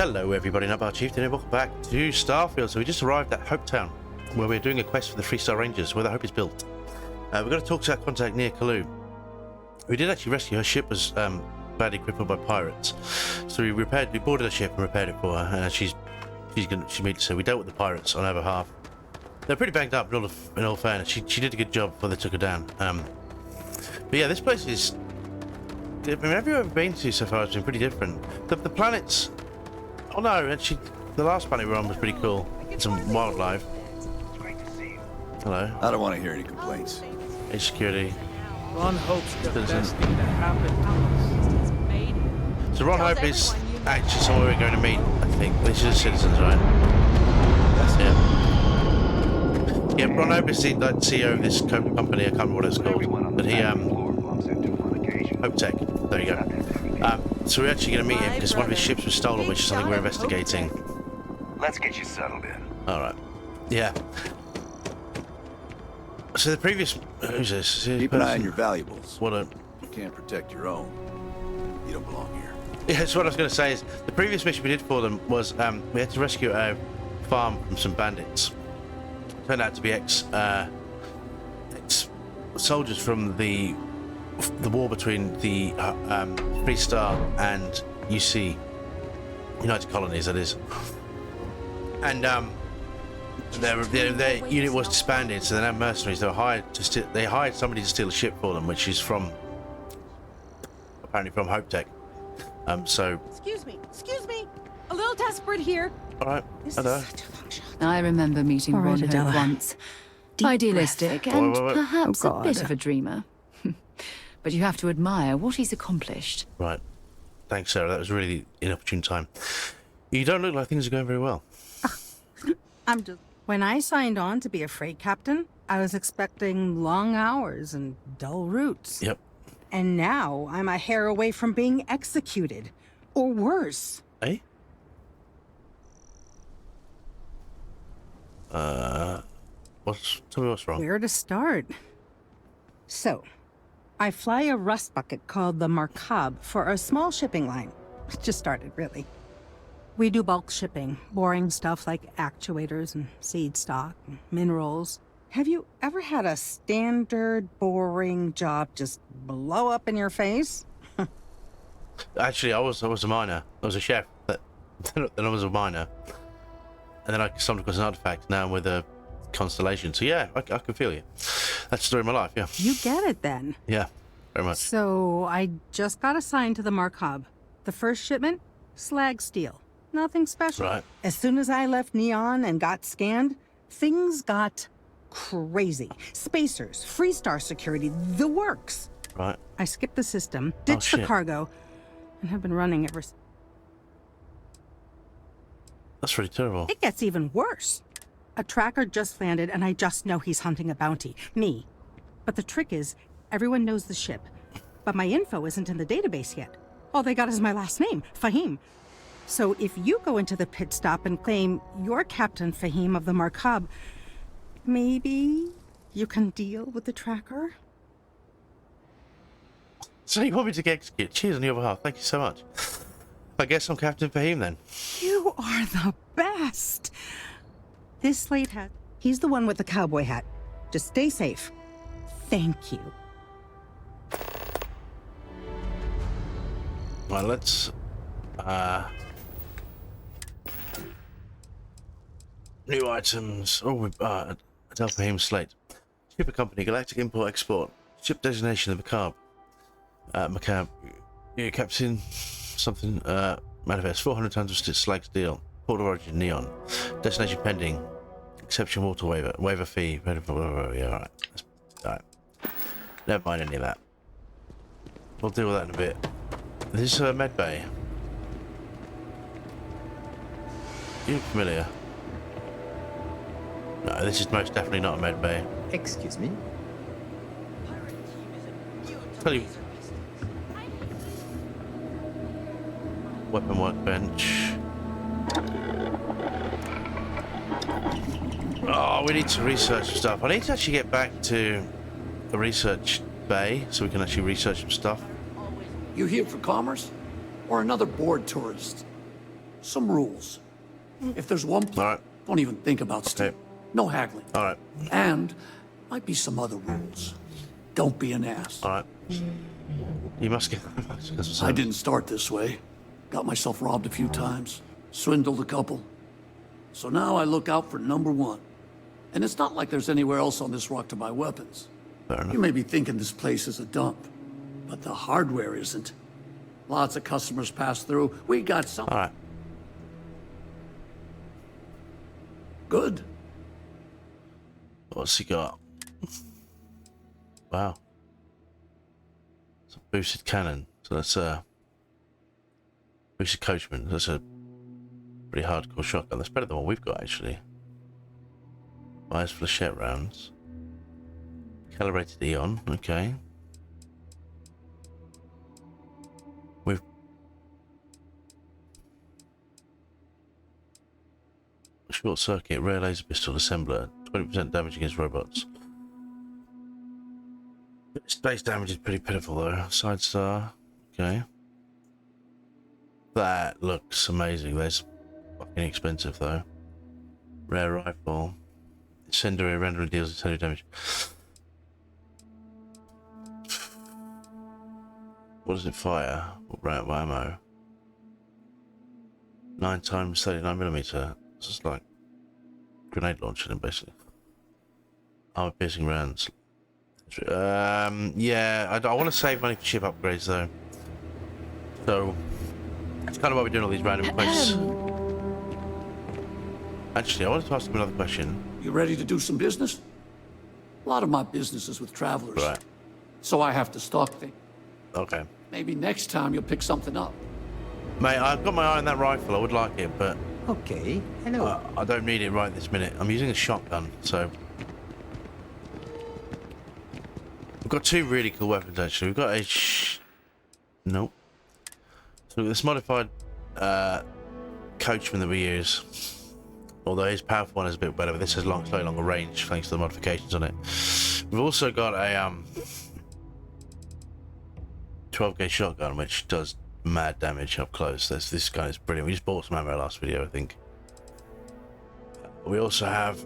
Hello everybody, Nutbar Chief, and welcome back to Starfield. So we just arrived at Hopetown, where we're doing a quest for the 3-star Rangers, where the Hope is built. We've got to talk to our contact near Kalu. We did actually rescue her. Ship was badly crippled by pirates, so we boarded her ship and repaired it for her. And she meets her. We dealt with the pirates on her behalf. They're pretty banged up in all fairness. She did a good job before they took her down. But yeah, this place is. I mean, everywhere I've been to so far has been pretty different. The planets. Oh no, actually, the last planet we were on was pretty cool. Some wildlife. Hello. I don't want to hear any complaints. Hey, security. Ron hopes the best thing to happen. So Ron Hope is actually somewhere we're going to meet, I think. These are the citizens, right? Yeah. Yeah, Ron Hope is the CEO of this company, I can't remember what it's called. But he, Hope Tech, there you go. So we're actually going to meet him because one of his ships was stolen, which is something we're investigating. Let's get you settled in. Alright. Yeah. So the previous... Who's this? Keep an eye on your valuables. What a... You can't protect your own. You don't belong here. Yeah, so what I was going to say is, the previous mission we did for them was we had to rescue a farm from some bandits. Turned out to be ex-soldiers from the war between the 3-star and UC, United Colonies, that is. And their unit was disbanded, so they're now mercenaries. They were hired to they hired somebody to steal a ship for them, which is apparently from Hope Tech. So. Excuse me, a little desperate here. All right. This Hello. is such a long shot. I remember meeting Ron Hope once. Idealistic and Wait. perhaps a bit of a dreamer. But you have to admire what he's accomplished. Right. Thanks, Sarah. That was really inopportune time. You don't look like things are going very well. When I signed on to be a freight captain, I was expecting long hours and dull routes. Yep. And now I'm a hair away from being executed. Or worse. Eh? Tell me what's wrong. Where to start? So, I fly a rust bucket called the Markab for a small shipping line. It just started, really. We do bulk shipping, boring stuff like actuators and seed stock and minerals. Have you ever had a standard, boring job just blow up in your face? Actually, I was a miner. I was a chef. Then I was a miner. And then I stumbled across an artifact. Now I'm with a constellation. So yeah, I can feel you. That's the story of my life, yeah. You get it then. Yeah, very much. So I just got assigned to the Markab. The first shipment, slag steel. Nothing special. Right. As soon as I left Neon and got scanned, things got crazy. Spacers, Freestar security, the works. Right. I skipped the system, ditched the cargo, and have been running ever since. That's really terrible. It gets even worse. A tracker just landed, and I just know he's hunting a bounty. Me. But the trick is, everyone knows the ship. But my info isn't in the database yet. All they got is my last name, Fahim. So if you go into the pit stop and claim you're Captain Fahim of the Markab, maybe you can deal with the tracker? So you want me to get executed? Cheers on your behalf. Thank you so much. I guess I'm Captain Fahim then. You are the best. This slate hat, he's the one with the cowboy hat. Just stay safe. Thank you. Well, let's new items. Oh, we Adele Fahim slate. Shipper company, Galactic Import Export. Ship designation of Macab. Macab. Yeah, Captain something. Manifest 400 tons of slag steel. Port of origin Neon. Destination pending. Exception water waiver. Waiver fee. Yeah, alright. Alright. Never mind any of that. We'll deal with that in a bit. This is a med bay. You look familiar. No, this is most definitely not a med bay. Excuse me? Tell you. Weapon workbench. Oh, we need to research some stuff. I need to actually get back to a research bay so we can actually research some stuff. You here for commerce? Or another bored tourist? some rules. If there's one, All right. don't even think about stealing. No haggling. All right. And might be some other rules. Don't be an ass. All right. You must get. I didn't start this way. Got myself robbed a few times. Swindled a couple. So now I look out for number one. And it's not like there's anywhere else on this rock to buy weapons. Fair enough. You may be thinking this place is a dump, but the hardware isn't. Lots of customers pass through. We got some. All right. Good. What's he got? Wow. It's a boosted cannon. So that's a boosted coachman. That's a pretty hardcore shotgun. That's better than what we've got actually. Fires flechette rounds. Calibrated Eon. Okay. We've short circuit rare laser pistol assembler. 20% damage against robots. Space damage is pretty pitiful though. Side star. Okay. That looks amazing. That's fucking expensive though. Rare rifle. Incendiary rendering deals incendiary damage. What does it fire? What round of ammo? 9 times 39mm. It's just like grenade launcher then basically. Armor piercing rounds. Yeah, I want to save money for ship upgrades though. So that's kind of why we're doing all these random quests. Actually, I wanted to ask him another question. You ready to do some business? A lot of my business is with travelers. Right. So I have to stock things. Okay. Maybe next time you'll pick something up. Mate, I've got my eye on that rifle. I would like it, but Okay, hello. I don't need it right this minute. I'm using a shotgun, so we've got 2 really cool weapons actually. We've got a nope. So this modified coachman that we use, although his powerful one is a bit better, but this has slightly longer range thanks to the modifications on it. We've also got a 12 gauge shotgun which does mad damage up close. This gun is brilliant. We just bought some ammo last video, I think. We also have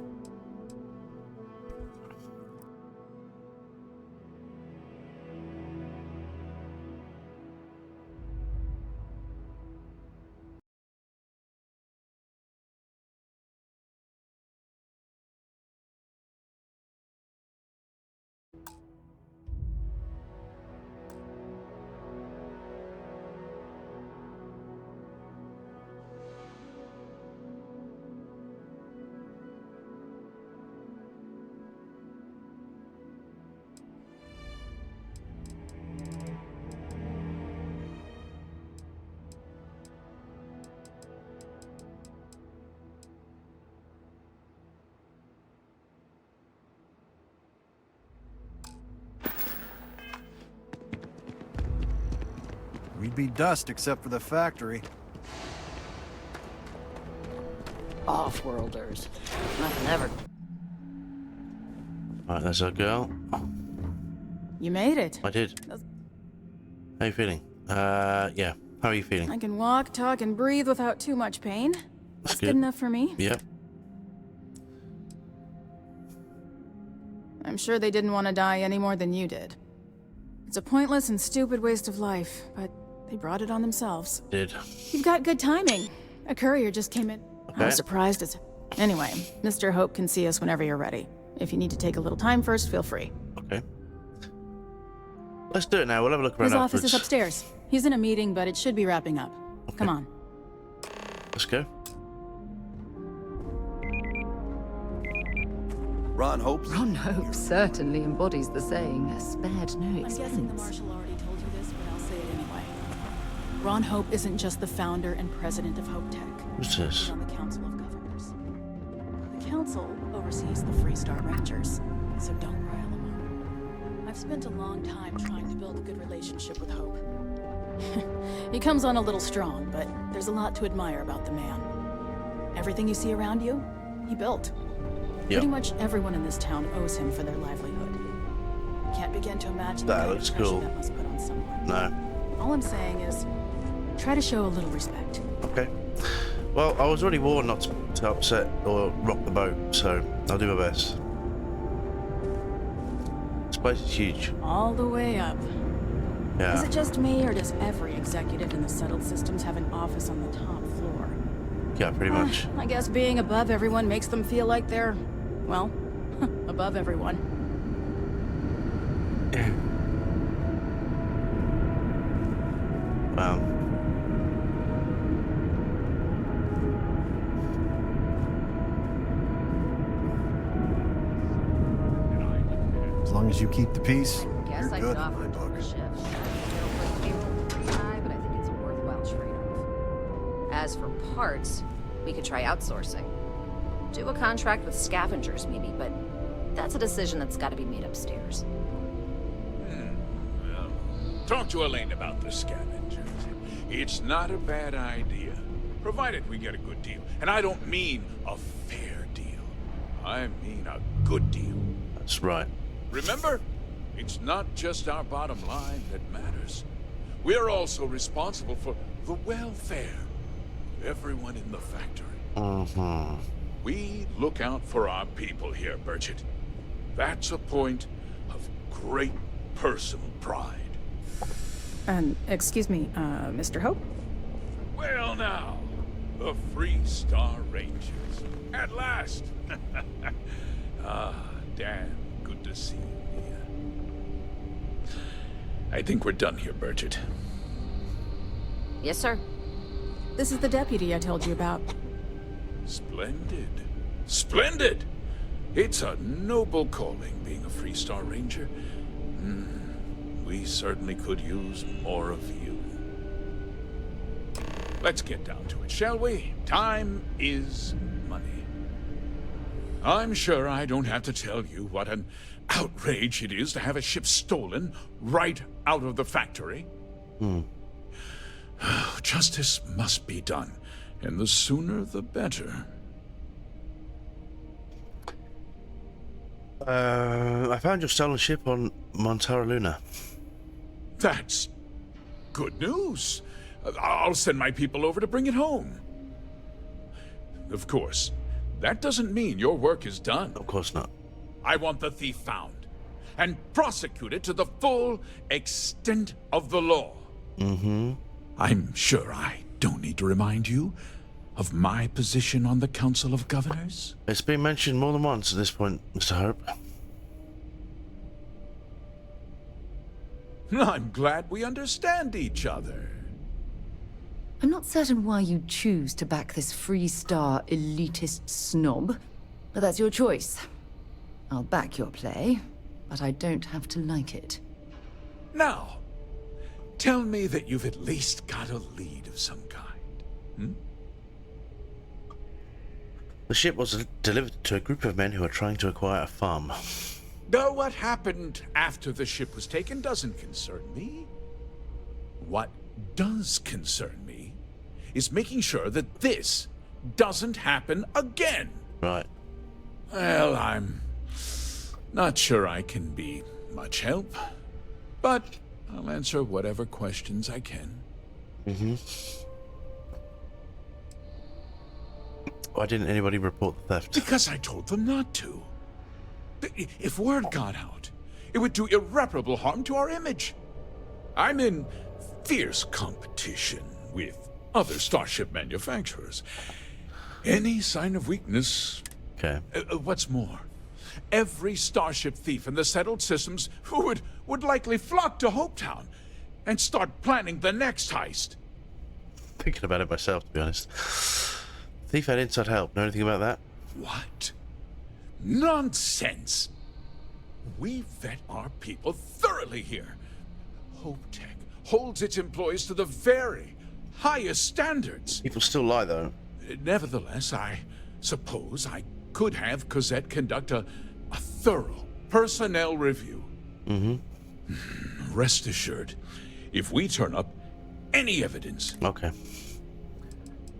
We'd be dust except for the factory. Off-worlders. Nothing ever. Alright, there's our girl. You made it. I did. How you feeling? Yeah. How are you feeling? I can walk, talk, and breathe without too much pain. That's good enough for me. Yep. I'm sure they didn't want to die any more than you did. It's a pointless and stupid waste of life, but they brought it on themselves. Did. You've got good timing. A courier just came in. Okay. I was surprised as... Anyway, Mr. Hope can see us whenever you're ready. If you need to take a little time first, feel free. Okay. Let's do it now. We'll have a look around His office afterwards. is upstairs. He's in a meeting, but it should be wrapping up. Okay. Come on. Let's go. Ron Hope's? Ron Hope certainly embodies the saying, spared no expense. I'm guessing the Marshal already told you this, but I'll say it anyway. Ron Hope isn't just the founder and president of Hopetech. What's this? He's on the Council of Governors. The Council oversees the Freestar Rangers, so don't rile him up. I've spent a long time trying to build a good relationship with Hope. He comes on a little strong, but there's a lot to admire about the man. Everything you see around you, he built. Yep. Pretty much everyone in this town owes him for their livelihood. Can't begin to imagine the That kind of looks pressure cool. that must put on someone. No. All I'm saying is, try to show a little respect. Okay. Well, I was already warned not to upset or rock the boat, so I'll do my best. This place is huge. All the way up. Yeah. Is it just me, or does every executive in the settled systems have an office on the top floor? Yeah, pretty much. I guess being above everyone makes them feel like they're, well, above everyone. Wow. As long as you keep the peace, Guess you're I good could in offer my a book. double shift. It'll put payroll pretty high, but I think it's a worthwhile trade-off. As for parts, we could try outsourcing. Do a contract with scavengers, maybe, but that's a decision that's got to be made upstairs. Well, talk to Elaine about the scavengers. It's not a bad idea, provided we get a good deal. And I don't mean a fair deal. I mean a good deal. That's right. Remember, it's not just our bottom line that matters. We're also responsible for the welfare of everyone in the factory. Mm-hmm. We look out for our people here, Bridget. That's a point of great personal pride. Excuse me, Mr. Hope? Well now, the Free Star Rangers. At last! Ah, damn good to see you, Mia. I think we're done here, Bridget. Yes, sir. This is the deputy I told you about. Splendid. Splendid! It's a noble calling, being a Free Star Ranger. We certainly could use more of you. Let's get down to it, shall we? Time is money. I'm sure I don't have to tell you what an outrage it is to have a ship stolen right out of the factory. Justice must be done, and the sooner the better. I found your stolen ship on Montara Luna. That's good news. I'll send my people over to bring it home. Of course, that doesn't mean your work is done. Of course not. I want the thief found and prosecuted to the full extent of the law. Mm-hmm. I'm sure I don't need to remind you of my position on the Council of Governors. It's been mentioned more than once at this point, Mr. Hope. I'm glad we understand each other. I'm not certain why you choose to back this Free Star elitist snob, but that's your choice. I'll back your play, but I don't have to like it. Now, tell me that you've at least got a lead of some kind. The ship was delivered to a group of men who are trying to acquire a farm. Though what happened after the ship was taken doesn't concern me. What does concern me is making sure that this doesn't happen again. Right. Well, I'm not sure I can be much help, but I'll answer whatever questions I can. Mm-hmm. Why didn't anybody report the theft? Because I told them not to. If word got out, it would do irreparable harm to our image. I'm in fierce competition with other starship manufacturers. Any sign of weakness... Okay. What's more, every starship thief in the settled systems would likely flock to Hopetown and start planning the next heist. Thinking about it myself, to be honest. Thief had inside help. Know anything about that? What? Nonsense! We vet our people thoroughly here. Hopetech holds its employees to the very highest standards. People still lie, though. Nevertheless, I suppose I could have Cosette conduct a thorough personnel review. Mm-hmm. Rest assured, if we turn up any evidence... Okay.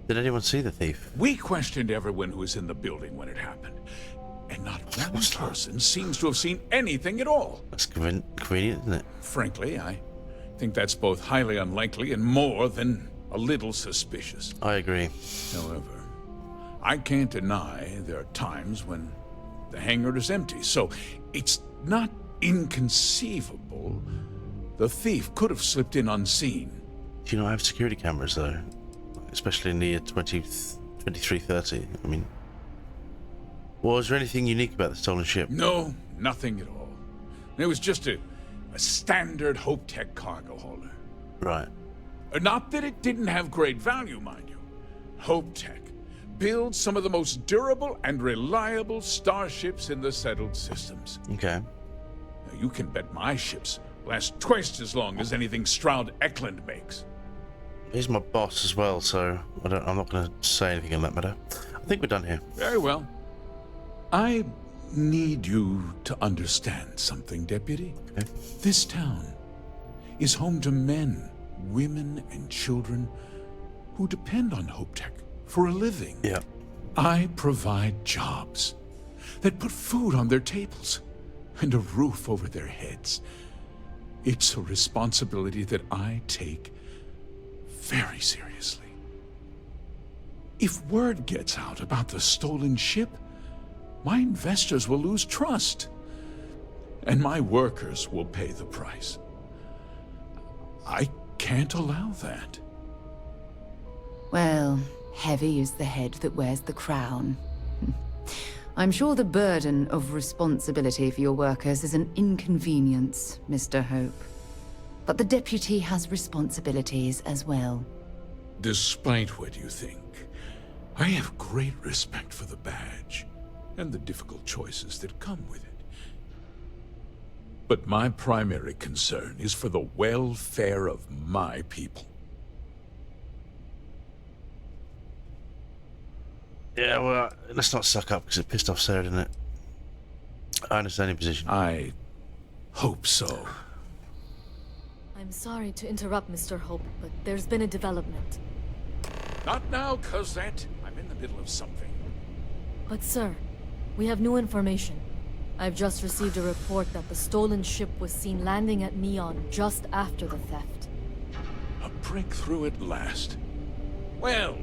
Did anyone see the thief? We questioned everyone who was in the building when it happened, and not one person seems to have seen anything at all. That's convenient, isn't it? Frankly, I think that's both highly unlikely and more than a little suspicious. I agree. However, I can't deny there are times when the hangar is empty, so it's not inconceivable the thief could have slipped in unseen. Do you not have security cameras though? Especially in the year 2330. I mean, was there anything unique about the stolen ship? No, nothing at all. It was just a standard Hopetech cargo hauler. Right. Not that it didn't have great value, mind you. Hopetech builds some of the most durable and reliable starships in the settled systems. Okay. Now, you can bet my ships last twice as long as anything Stroud Eklund makes. He's my boss as well, so I'm not going to say anything on that matter. I think we're done here. Very well. I need you to understand something, Deputy. Okay. This town is home to men, women, and children who depend on Hopetech for a living. Yeah. I provide jobs that put food on their tables and a roof over their heads. It's a responsibility that I take very seriously. If word gets out about the stolen ship, my investors will lose trust, and my workers will pay the price. I can't allow that. Well, heavy is the head that wears the crown. I'm sure the burden of responsibility for your workers is an inconvenience, Mr. Hope. But the deputy has responsibilities as well. Despite what you think, I have great respect for the badge and the difficult choices that come with it. But my primary concern is for the welfare of my people. Yeah, well, let's not suck up because it pissed off Sarah, didn't it? I understand your position. I hope so. I'm sorry to interrupt, Mr. Hope, but there's been a development. Not now, Cosette. I'm in the middle of something. But sir, we have new information. I've just received a report that the stolen ship was seen landing at Neon just after the theft. A breakthrough at last. Well,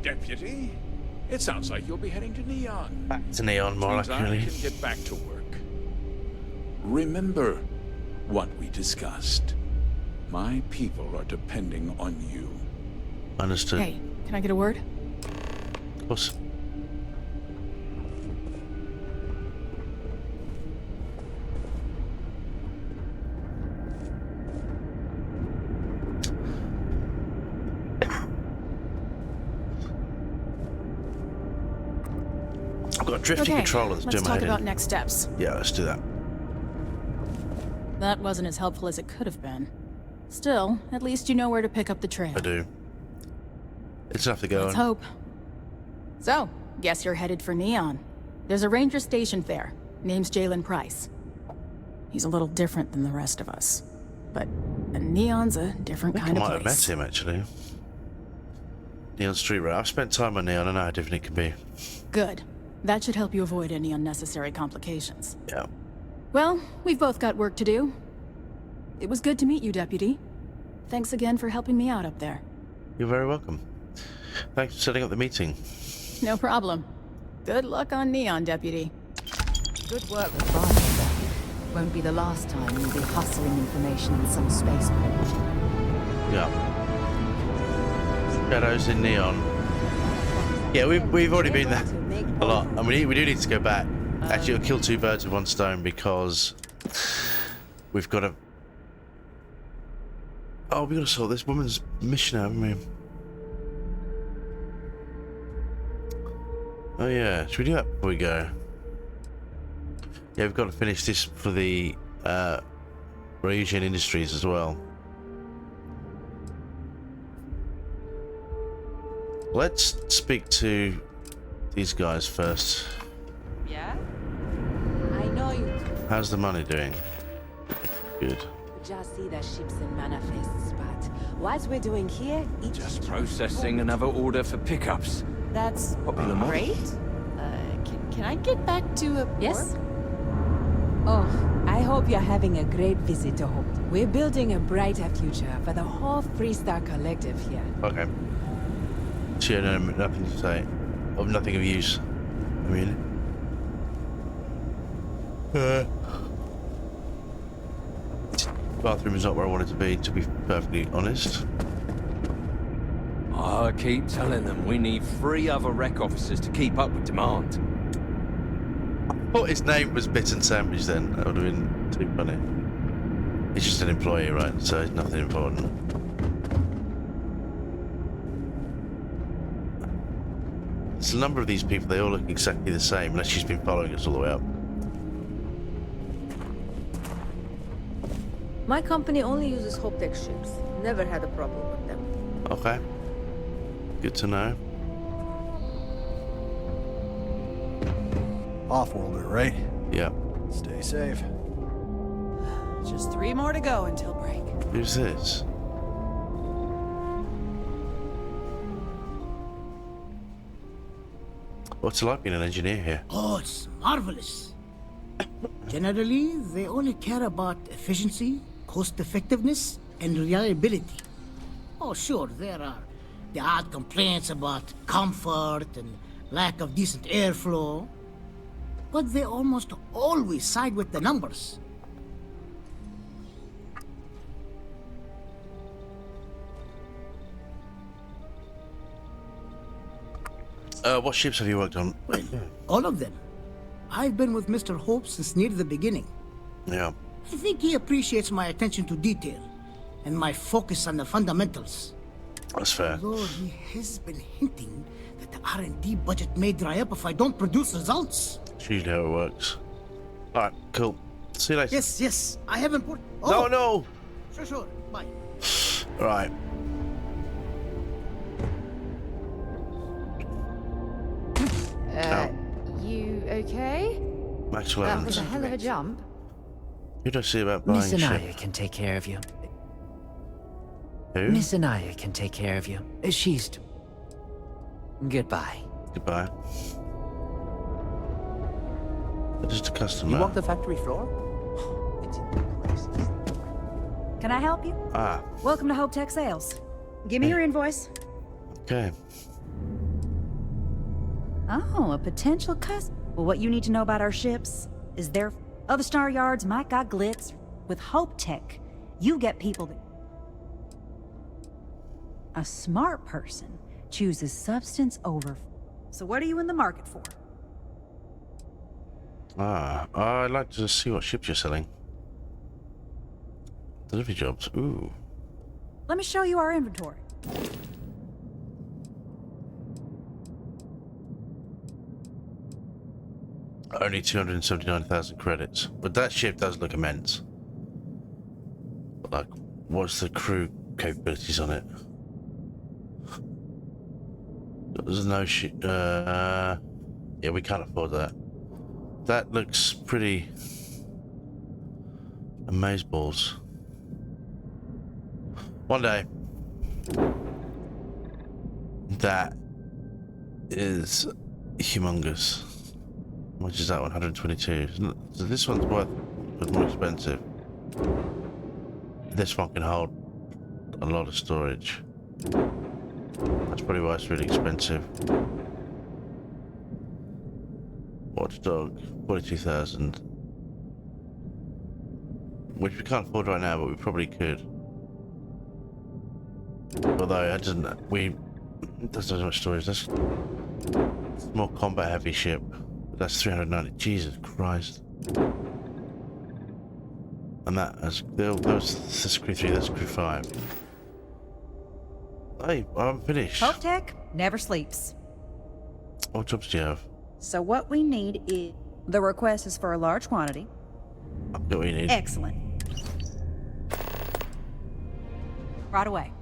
Deputy, it sounds like you'll be heading to Neon. Back to Neon, more Means accurately. I can get back to work. Remember what we discussed. My people are depending on you. Understood. Hey, can I get a word? Of course. I've got a drifting controller that's let's doing my talk head about in. next steps. Yeah, let's do that. That wasn't as helpful as it could have been. Still, at least you know where to pick up the trail. I do. It's enough to go Let's on. hope. So, guess you're headed for Neon. There's a ranger stationed there. Name's Jalen Price. He's a little different than the rest of us. But Neon's a different kind I of might place. have met him, actually. Neon Street Road. I've spent time on Neon. I know how different it can be. Good. That should help you avoid any unnecessary complications. Yeah. Well, we've both got work to do. It was good to meet you, Deputy. Thanks again for helping me out up there. You're very welcome. Thanks for setting up the meeting. No problem. Good luck on Neon, Deputy. Good work with Bartender. Won't be the last time you'll be hustling information in some spaceport. Yeah. Shadows in Neon. Yeah, we've already been there a lot, and we do need to go back. Actually, it'll kill two birds with one stone because we've got to. Oh, we've got to sort this woman's mission out, haven't we? Oh yeah, should we do that before we go? Yeah, we've got to finish this for the Ryujian Industries as well. Let's speak to these guys first. Yeah? I know you How's the money doing? Good. just see the ships and manifests, but what we're doing here, it's Just processing another order for pickups. That's Popular model. great. Can I get back to Yes? work? Oh, I hope you're having a great visit to Hope. We're building a brighter future for the whole Freestar Collective here. Okay. So no, nothing to say. Of nothing of use. I mean. Bathroom is not where I wanted to be perfectly honest. I keep telling them we need 3 other rec officers to keep up with demand. I thought his name was Bit and Sandwich then. That would have been too funny. He's just an employee, right? So it's nothing important. There's a number of these people, they all look exactly the same, unless she's been following us all the way up. My company only uses Hopetech ships. Never had a problem with them. Okay. Good to know. Off-worlder, right? Yeah. Stay safe. Just 3 more to go until break. Who's this? What's it like being an engineer here? Oh, it's marvelous. Generally, they only care about efficiency, cost effectiveness, and reliability. Oh, sure, there are the odd complaints about comfort and lack of decent airflow, but they almost always side with the numbers. What ships have you worked on? Well, all of them. I've been with Mr. Hope since near the beginning. Yeah. I think he appreciates my attention to detail and my focus on the fundamentals. That's fair. Although he has been hinting that the R&D budget may dry up if I don't produce results. It's usually how it works. Alright, cool. See you later. Yes, I have important... Oh. No! Sure, bye. Right. You okay? Maxwell That was a hell of a jump. Who do I see about buying Miss a ship? Anaya can take care of you. Who? Miss Anaya can take care of you. She's... Goodbye. Goodbye. Just a customer. You walk the factory floor? Can I help you? Ah. Welcome to Hopetech Sales. Give me your invoice. Okay. Oh, a potential customer. Well, what you need to know about our ships is other star yards might got glitz. With Hopetech, you get people that... A smart person chooses substance over... So what are you in the market for? I'd like to see what ships you're selling. Delivery jobs. Ooh. Let me show you our inventory. Only 279,000 credits. But that ship does look immense. Like, what's the crew capabilities on it? There's no ship. Yeah, we can't afford that. That looks pretty... amazeballs. One day. That is humongous. How much is that one? 122. So this one's more expensive. This one can hold a lot of storage. That's probably why it's really expensive. Watchdog, 42,000. Which we can't afford right now, but we probably could. Although it doesn't have so much storage. It's a more combat heavy ship. That's 390. Jesus Christ. And that's crew 3, that's crew 5. Hey, I'm finished. Hopetech never sleeps. What jobs do you have? So what we need is... The request is for a large quantity. I've got what you need. Excellent. Right away.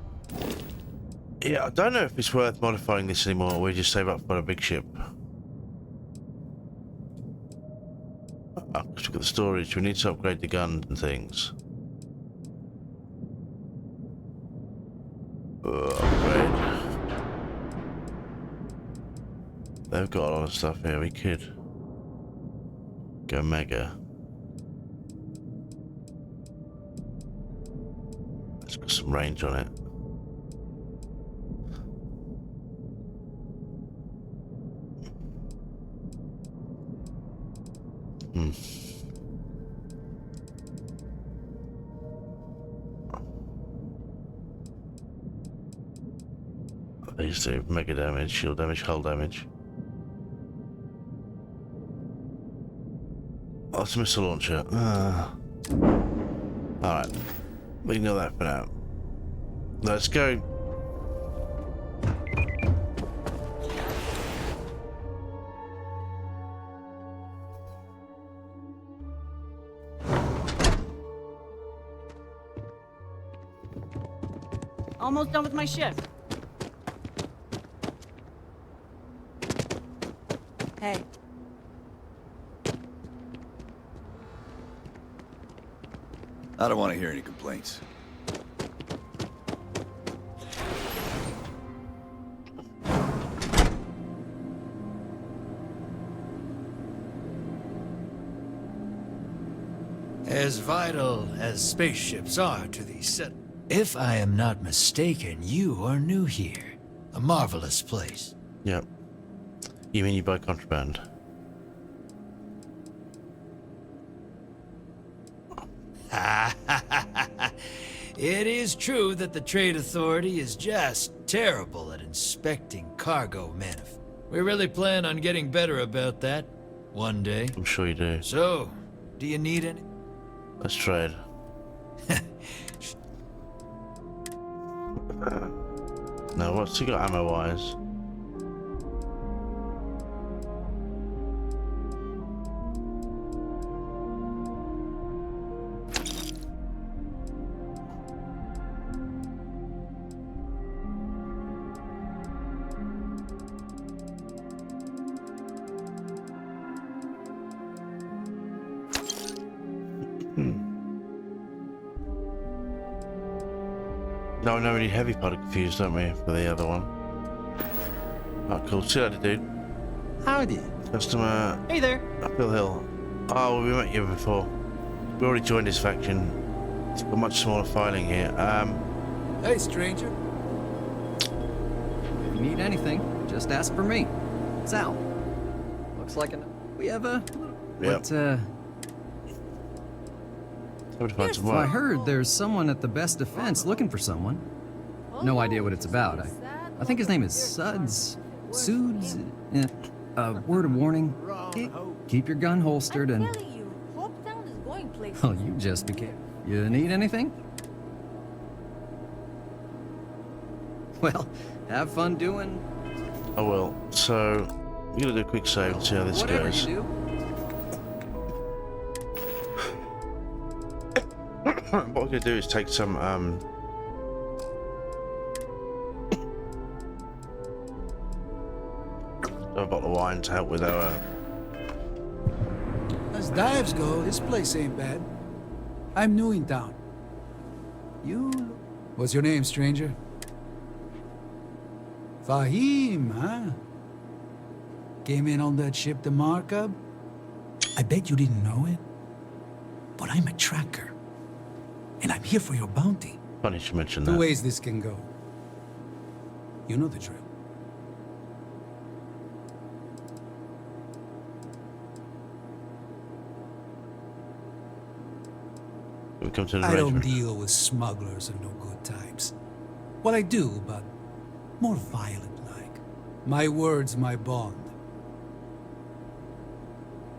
Yeah, I don't know if it's worth modifying this anymore, or we just save up for a big ship. Let's look at the storage. We need to upgrade the guns and things. Upgrade. They've got a lot of stuff here. We could go mega. some range on it. These do mega damage, shield damage, hull damage. Oh, it's a missile launcher. Alright. We know that for now. Let's go. Almost done with my shift. Hey. I don't want to hear any complaints. As vital as spaceships are to the set. If I am not mistaken, you are new here. A marvelous place. Yep. You mean you buy contraband? It is true that the Trade Authority is just terrible at inspecting cargo manifest. We really plan on getting better about that one day. I'm sure you do. So, do you need any? Let's trade. Now, what's he got ammo-wise? No, we need heavy powder confused, don't we, for the other one? Oh, cool. See you later, dude. Howdy. Customer. Hey there. Uphill Hill. Oh, well, we met you before. We already joined his faction. It's got a much smaller filing here. Hey, stranger. If you need anything, just ask for me. Sal. Looks like we have a... Yep. What, I heard there's someone at the Best Defense looking for someone. No idea what it's about. I think his name is Suds. Suds? Yeah. Word of warning. Keep your gun holstered and... I'm telling you, Hopetown is going places. Oh, you just became... You need anything? Well, have fun doing... I will. So, we're gonna do a quick save and see how this Whatever goes. you do. What we're gonna do is take some a bottle of wine to help with our As dives go, this place ain't bad. I'm new in town. You... What's your name, stranger? Fahim, huh? Came in on that ship, the Markup? I bet you didn't know it. But I'm a tracker. And I'm here for your bounty. Funny you should mention Two that. ways this can go. You know the drill. We come to an I don't arrangement. deal with smugglers and no good times. Well, I do, but more violent-like. My word's my bond.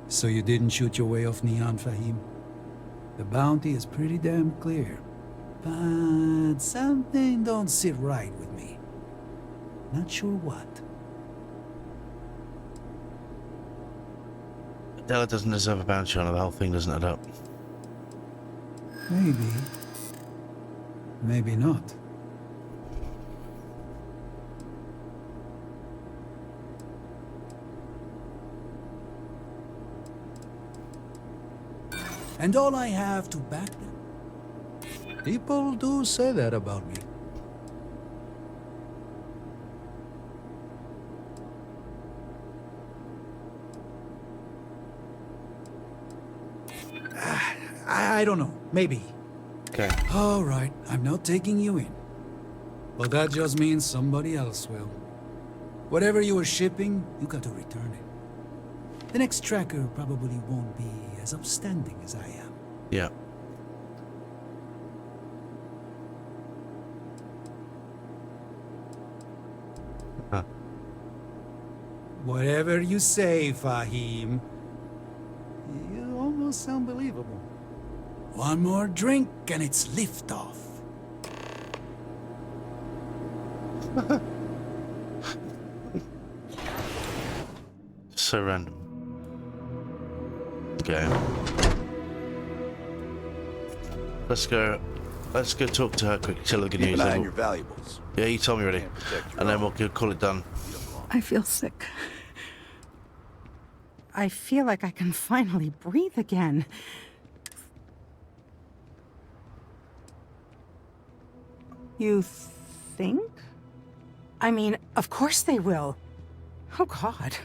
So you didn't shoot your way off Neon, Fahim? The bounty is pretty damn clear. But something don't sit right with me. Not sure what. Della doesn't deserve a bounty on her. The whole thing doesn't add up. Maybe. Maybe not. And all I have to back them. People do say that about me. I don't know. Maybe. Okay. All right, I'm not taking you in. But that just means somebody else will. Whatever you were shipping, you got to return it. The next tracker probably won't be as upstanding as I am. Yeah. Huh. Whatever you say, Fahim. You almost sound believable. One more drink and it's liftoff. So random. Okay. Let's go talk to her quickly. Tell her the good news. Keep an eye Then on we'll- your valuables. Yeah, you told me already. And then we'll call it done. I feel sick. I feel like I can finally breathe again. You think? I mean, of course they will. Oh, God.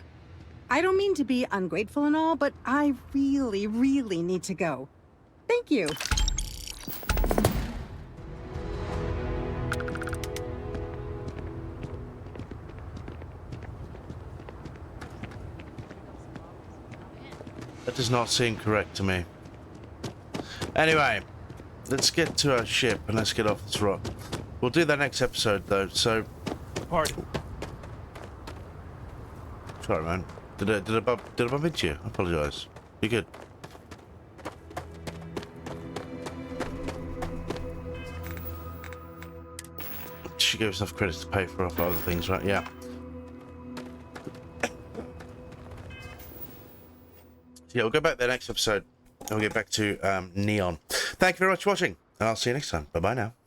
I don't mean to be ungrateful and all, but I really, really need to go. Thank you. That does not seem correct to me. Anyway, let's get to our ship and let's get off this rock. We'll do that next episode, though, so... Pardon. Sorry, man. Did I bump into you? I apologise. You good? She gave us enough credits to pay for other things, right? Yeah. Yeah, we'll go back to the next episode and we'll get back to Neon. Thank you very much for watching, and I'll see you next time. Bye-bye now.